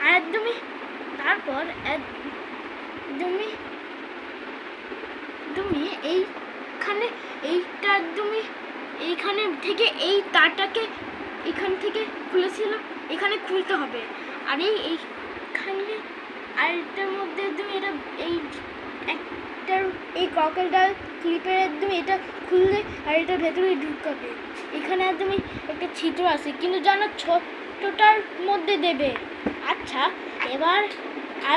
আর একদমই তারপর তুমি এইখানে এইটা একদমই এইখানে থেকে এই তারটাকে এখান থেকে খুলেছিল, এখানে খুলতে হবে। আর এইখানে আর এটার মধ্যে একদম এটা এই ক্রকোডাইল ক্লিপের একদম এটা খুললে আর এটা ভেতরে ঢুকাবে। এখানে একদমই একটা ছিদ্র আছে, কিন্তু জানো ছোটটার মধ্যে দেবে। আচ্ছা, এবার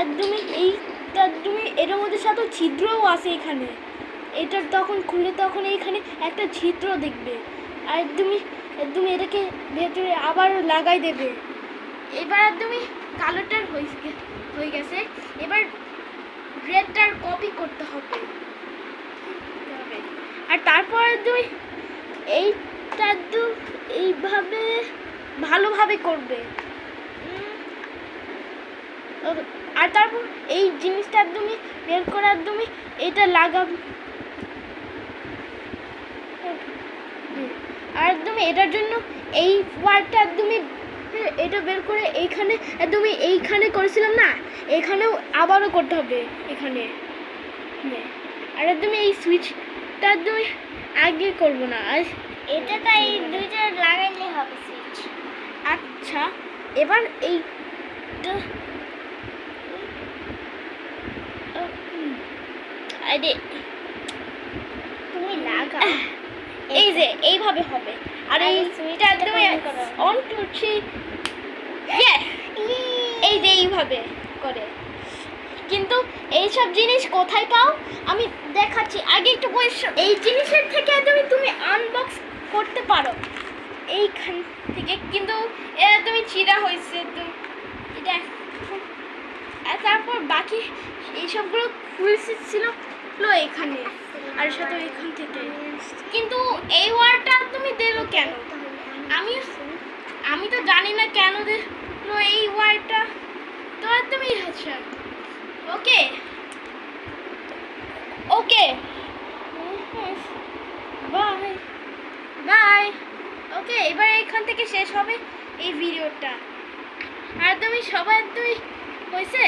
একদমই এটার মধ্যে সাথে ছিদ্রও আছে এখানে। এটা তখন খুললে তখন এইখানে একটা ছিদ্র দেখবে। আর একদমই এটাকে ভেতরে আবার লাগাই দেবে। এবার একদমই কালোটার হয়ে গেছে। এবার রেডটার কপি করতে হবে। আর তারপর তুই এইটা এইভাবে ভালোভাবে করবে। আর তারপর এই জিনিসটা একদমই বের করে একদমই এটা লাগাবে। আর একদমই এটার জন্য এই ওয়ারটা একদমই এটা বের করে এইখানে করেছিলাম না, এখানেও আবারও করতে হবে এখানে। আর একদমই এই সুইচটা একদমই আগে করবো না, আর এটা তাই দুইটা লাগাইলে হবে সুইচ। আচ্ছা, এবার এইটা আরে তুমি লাগাও, এই যে এইভাবে হবে। আর এই সুইচটা একদমই 1 2 3 এই যে এইভাবে করে। কিন্তু এইসব জিনিস কোথায় পাও আমি দেখাচ্ছি। আগে একটু এই জিনিসের থেকে তুমি আনবক্স করতে পারো এইখান থেকে, কিন্তু এটা তুমি চিরা হয়েছে এটা। আর তারপর বাকি এইসবগুলো খুলছিল এখানে, আর সাথে এখান থেকে। কিন্তু এই ওয়ারটা তুমি দিলো কেন? আমি তো জানি না কেন দিলো এই ওয়ারটা। তো তুমি আচ্ছা ওকে বাই। ওকে, এবার এখান থেকে শেষ হবে এই ভিডিওটা। আর তুমি সবাই হয়েছে।